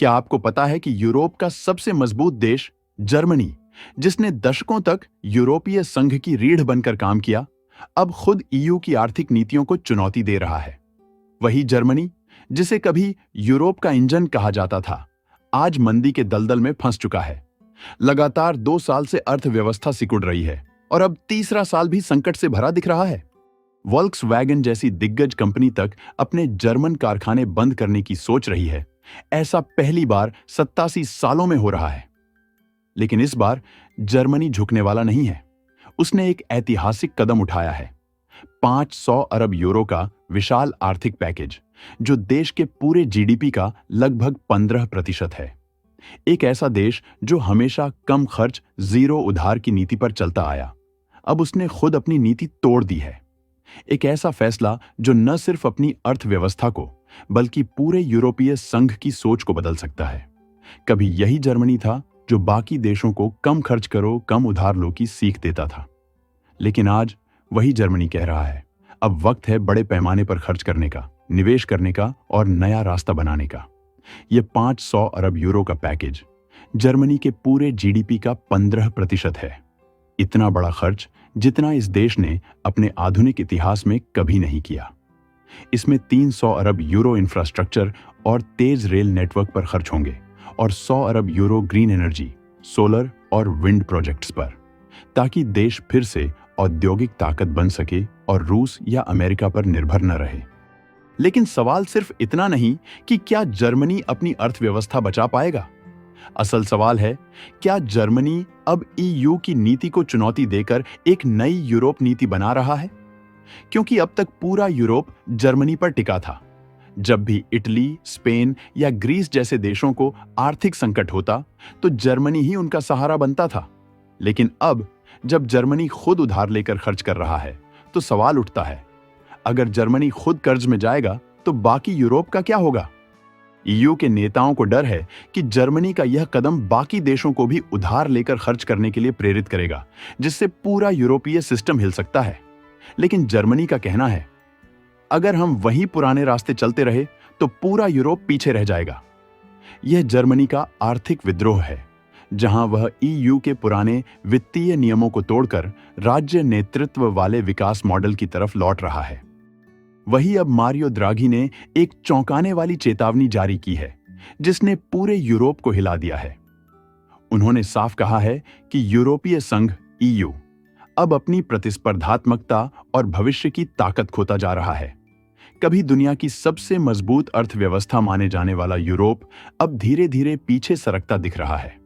क्या आपको पता है कि यूरोप का सबसे मजबूत देश जर्मनी, जिसने दशकों तक यूरोपीय संघ की रीढ़ बनकर काम किया, अब खुद ईयू की आर्थिक नीतियों को चुनौती दे रहा है। वही जर्मनी, जिसे कभी यूरोप का इंजन कहा जाता था, आज मंदी के दलदल में फंस चुका है। लगातार 2 साल से अर्थव्यवस्था सिकुड़ रही है और अब तीसरा साल भी संकट से भरा दिख रहा है। वोल्क्सवैगन जैसी दिग्गज कंपनी तक अपने जर्मन कारखाने बंद करने की सोच रही है। ऐसा पहली बार 87 सालों में हो रहा है। लेकिन इस बार जर्मनी झुकने वाला नहीं है। उसने एक ऐतिहासिक कदम उठाया है। 500 अरब यूरो का विशाल आर्थिक पैकेज, जो देश के पूरे जीडीपी का लगभग 15% है। एक ऐसा देश जो हमेशा कम खर्च, जीरो उधार की नीति पर चलता आया, अब उसने खुद अपनी नीति तोड़ दी है। एक ऐसा फैसला जो न सिर्फ अपनी अर्थव्यवस्था को, बल्कि पूरे यूरोपीय संघ की सोच को बदल सकता है। कभी यही जर्मनी था जो बाकी देशों को कम खर्च करो, कम उधार लो की सीख देता था। लेकिन आज वही जर्मनी कह रहा है, अब वक्त है बड़े पैमाने पर खर्च करने का, निवेश करने का और नया रास्ता बनाने का। यह 500 अरब यूरो का पैकेज जर्मनी के पूरे जीडीपी का 15% है। इतना बड़ा खर्च जितना इस देश ने अपने आधुनिक इतिहास में कभी नहीं किया। इसमें 300 अरब यूरो इंफ्रास्ट्रक्चर और तेज रेल नेटवर्क पर खर्च होंगे और 100 अरब यूरो ग्रीन एनर्जी, सोलर और विंड प्रोजेक्ट्स पर, ताकि देश फिर से औद्योगिक ताकत बन सके और रूस या अमेरिका पर निर्भर न रहे। लेकिन सवाल सिर्फ इतना नहीं कि क्या जर्मनी अपनी अर्थव्यवस्था बचा पाएगा। असल सवाल है, क्या जर्मनी अब ईयू की नीति को चुनौती देकर एक नई यूरोप नीति बना रहा है? क्योंकि अब तक पूरा यूरोप जर्मनी पर टिका था। जब भी इटली, स्पेन या ग्रीस जैसे देशों को आर्थिक संकट होता, तो जर्मनी ही उनका सहारा बनता था। लेकिन अब जब जर्मनी खुद उधार लेकर खर्च कर रहा है, तो सवाल उठता है, अगर जर्मनी खुद कर्ज में जाएगा तो बाकी यूरोप का क्या होगा? ईयू के नेताओं को डर है कि जर्मनी का यह कदम बाकी देशों को भी उधार लेकर खर्च करने के लिए प्रेरित करेगा, जिससे पूरा यूरोपीय सिस्टम हिल सकता है। लेकिन जर्मनी का कहना है, अगर हम वही पुराने रास्ते चलते रहे तो पूरा यूरोप पीछे रह जाएगा। यह जर्मनी का आर्थिक विद्रोह है, जहां वह ईयू के पुराने वित्तीय नियमों को तोड़कर राज्य नेतृत्व वाले विकास मॉडल की तरफ लौट रहा है। वही अब मारियो द्राघी ने एक चौंकाने वाली चेतावनी जारी की है, जिसने पूरे यूरोप को हिला दिया है। उन्होंने साफ कहा है कि यूरोपीय संघ ईयू अब अपनी प्रतिस्पर्धात्मकता और भविष्य की ताकत खोता जा रहा है। कभी दुनिया की सबसे मजबूत अर्थव्यवस्था माने जाने वाला यूरोप अब धीरे धीरे पीछे सरकता दिख रहा है।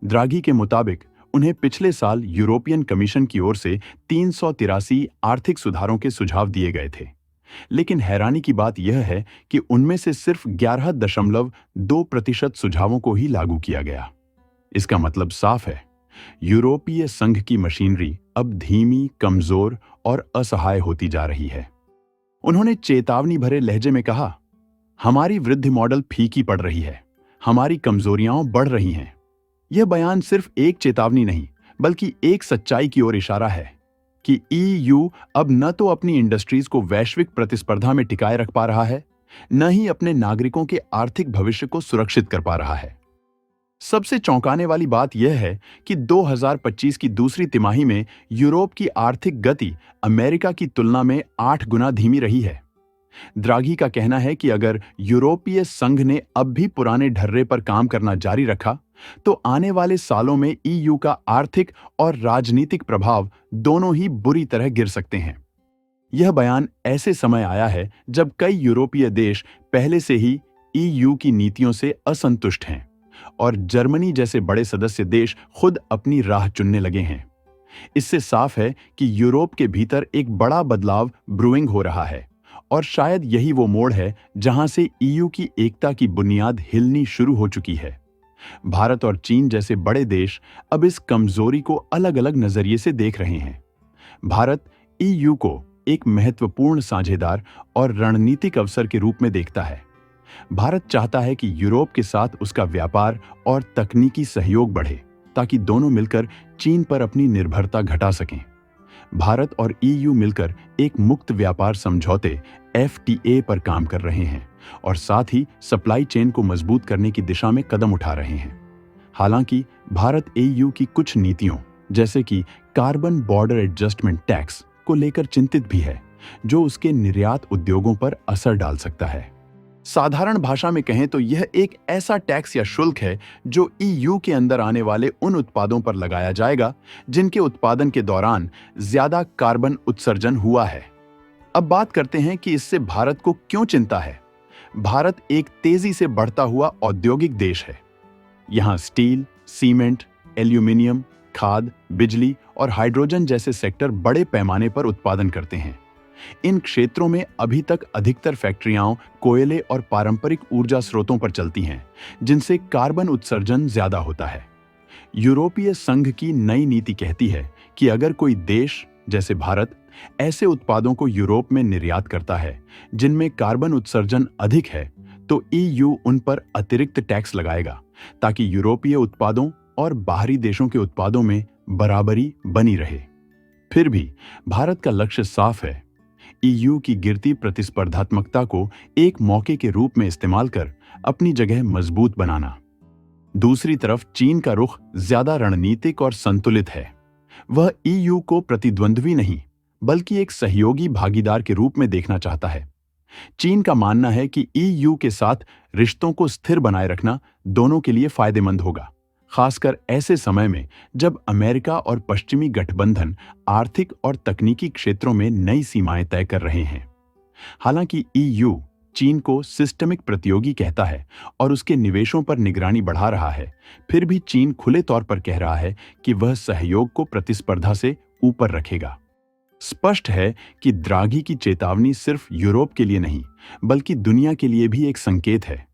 द्राघी के मुताबिक उन्हें पिछले साल यूरोपियन कमीशन की ओर से 383 आर्थिक सुधारों के सुझाव दिए गए थे। लेकिन हैरानी की बात यह है कि उनमें से सिर्फ 11.2% सुझावों को ही लागू किया गया। इसका मतलब साफ है, यूरोपीय संघ की मशीनरी अब धीमी, कमजोर और असहाय होती जा रही है। उन्होंने चेतावनी भरे लहजे में कहा, हमारी वृद्धि मॉडल फीकी पड़ रही है, हमारी कमजोरियां बढ़ रही हैं। यह बयान सिर्फ एक चेतावनी नहीं, बल्कि एक सच्चाई की ओर इशारा है कि ईयू अब न तो अपनी इंडस्ट्रीज को वैश्विक प्रतिस्पर्धा में टिकाए रख पा रहा है, न ही अपने नागरिकों के आर्थिक भविष्य को सुरक्षित कर पा रहा है। सबसे चौंकाने वाली बात यह है कि 2025 की दूसरी तिमाही में यूरोप की आर्थिक गति अमेरिका की तुलना में 8 गुना धीमी रही है। द्राघी का कहना है कि अगर यूरोपीय संघ ने अब भी पुराने ढर्रे पर काम करना जारी रखा, तो आने वाले सालों में ईयू का आर्थिक और राजनीतिक प्रभाव दोनों ही बुरी तरह गिर सकते हैं। यह बयान ऐसे समय आया है जब कई यूरोपीय देश पहले से ही ईयू की नीतियों से असंतुष्ट हैं और जर्मनी जैसे बड़े सदस्य देश खुद अपनी राह चुनने लगे हैं। इससे साफ है कि यूरोप के भीतर एक बड़ा बदलाव ब्रूइंग हो रहा है और शायद यही वो मोड़ है जहां से ईयू की एकता की बुनियाद हिलनी शुरू हो चुकी है। भारत और चीन जैसे बड़े देश अब इस कमजोरी को अलग अलग नजरिए से देख रहे हैं। भारत ईयू को एक महत्वपूर्ण साझेदार और रणनीतिक अवसर के रूप में देखता है। भारत चाहता है कि यूरोप के साथ उसका व्यापार और तकनीकी सहयोग बढ़े, ताकि दोनों मिलकर चीन पर अपनी निर्भरता घटा सकें। भारत और ईयू मिलकर एक मुक्त व्यापार समझौते FTA पर काम कर रहे हैं और साथ ही सप्लाई चेन को मजबूत करने की दिशा में कदम उठा रहे हैं। हालांकि भारत ईयू की कुछ नीतियों जैसे कि कार्बन बॉर्डर एडजस्टमेंट टैक्स को लेकर चिंतित भी है, जो उसके निर्यात उद्योगों पर असर डाल सकता है। साधारण भाषा में कहें तो यह एक ऐसा टैक्स या शुल्क है जो ईयू के अंदर आने वाले उन उत्पादों पर लगाया जाएगा जिनके उत्पादन के दौरान ज्यादा कार्बन उत्सर्जन हुआ है। अब बात करते हैं कि इससे भारत को क्यों चिंता है। भारत एक तेजी से बढ़ता हुआ औद्योगिक देश है। यहां स्टील, सीमेंट, एल्यूमिनियम, खाद, बिजली और हाइड्रोजन जैसे सेक्टर बड़े पैमाने पर उत्पादन करते हैं। इन क्षेत्रों में अभी तक अधिकतर फैक्ट्रियां कोयले और पारंपरिक ऊर्जा स्रोतों पर चलती हैं, जिनसे कार्बन उत्सर्जन ज्यादा होता है। यूरोपीय संघ की नई नीति कहती है कि अगर कोई देश जैसे भारत ऐसे उत्पादों को यूरोप में निर्यात करता है जिनमें कार्बन उत्सर्जन अधिक है, तो ईयू उन पर अतिरिक्त टैक्स लगाएगा ताकि यूरोपीय उत्पादों और बाहरी देशों के उत्पादों में बराबरी बनी रहे। फिर भी भारत का लक्ष्य साफ है, ईयू की गिरती प्रतिस्पर्धात्मकता को एक मौके के रूप में इस्तेमाल कर अपनी जगह मजबूत बनाना। दूसरी तरफ चीन का रुख ज्यादा रणनीतिक और संतुलित है। वह ईयू को प्रतिद्वंद्वी नहीं बल्कि एक सहयोगी भागीदार के रूप में देखना चाहता है। चीन का मानना है कि ईयू के साथ रिश्तों को स्थिर बनाए रखना दोनों के लिए फायदेमंद होगा, खासकर ऐसे समय में जब अमेरिका और पश्चिमी गठबंधन आर्थिक और तकनीकी क्षेत्रों में नई सीमाएं तय कर रहे हैं। हालांकि ईयू चीन को सिस्टमिक प्रतियोगी कहता है और उसके निवेशों पर निगरानी बढ़ा रहा है, फिर भी चीन खुले तौर पर कह रहा है कि वह सहयोग को प्रतिस्पर्धा से ऊपर रखेगा। स्पष्ट है कि द्राघी की चेतावनी सिर्फ यूरोप के लिए नहीं बल्कि दुनिया के लिए भी एक संकेत है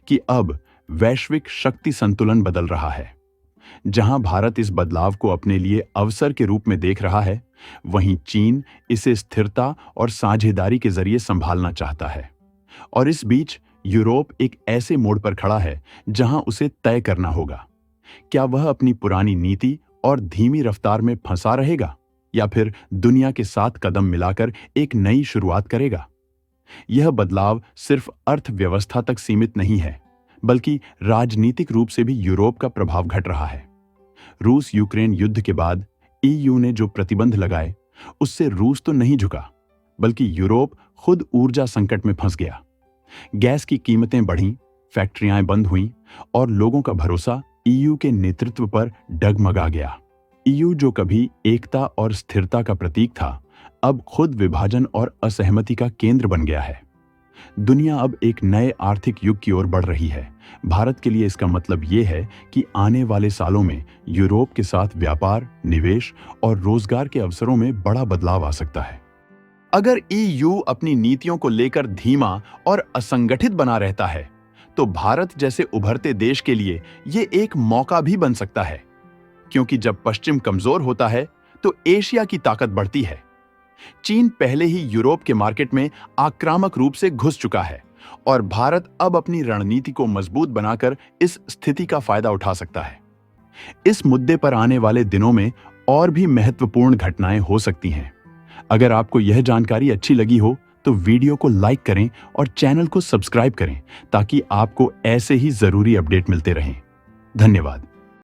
कि अब वैश्विक शक्ति संतुलन बदल रहा है। जहां भारत इस बदलाव को अपने लिए अवसर के रूप में देख रहा है, वहीं चीन इसे स्थिरता और साझेदारी के जरिए संभालना चाहता है। और इस बीच यूरोप एक ऐसे मोड़ पर खड़ा है जहां उसे तय करना होगा, क्या वह अपनी पुरानी नीति और धीमी रफ्तार में फंसा रहेगा या फिर दुनिया के साथ कदम मिलाकर एक नई शुरुआत करेगा। यह बदलाव सिर्फ अर्थव्यवस्था तक सीमित नहीं है बल्कि राजनीतिक रूप से भी यूरोप का प्रभाव घट रहा है। रूस यूक्रेन युद्ध के बाद ईयू ने जो प्रतिबंध लगाए उससे रूस तो नहीं झुका बल्कि यूरोप खुद ऊर्जा संकट में फंस गया। गैस की कीमतें बढ़ीं, फैक्ट्रियां बंद हुईं और लोगों का भरोसा ईयू के नेतृत्व पर डगमगा गया। ईयू जो कभी एकता और स्थिरता का प्रतीक था, अब खुद विभाजन और असहमति का केंद्र बन गया है। दुनिया अब एक नए आर्थिक युग की ओर बढ़ रही है। भारत के लिए इसका मतलब ये है कि आने वाले सालों में यूरोप के साथ व्यापार, निवेश और रोजगार के अवसरों में बड़ा बदलाव आ सकता है। अगर ईयू अपनी नीतियों को लेकर धीमा और असंगठित बना रहता है, तो भारत जैसे उभरते देश के लिए ये एक मौका भी बन सकता है, क्योंकि जब पश्चिम कमजोर होता है तो एशिया की ताकत बढ़ती है। चीन पहले ही यूरोप के मार्केट में आक्रामक रूप से घुस चुका है और भारत अब अपनी रणनीति को मजबूत बनाकर इस स्थिति का फायदा उठा सकता है। इस मुद्दे पर आने वाले दिनों में और भी महत्वपूर्ण घटनाएं हो सकती हैं। अगर आपको यह जानकारी अच्छी लगी हो तो वीडियो को लाइक करें और चैनल को सब्सक्राइब करें ताकि आपको ऐसे ही जरूरी अपडेट मिलते रहें। धन्यवाद।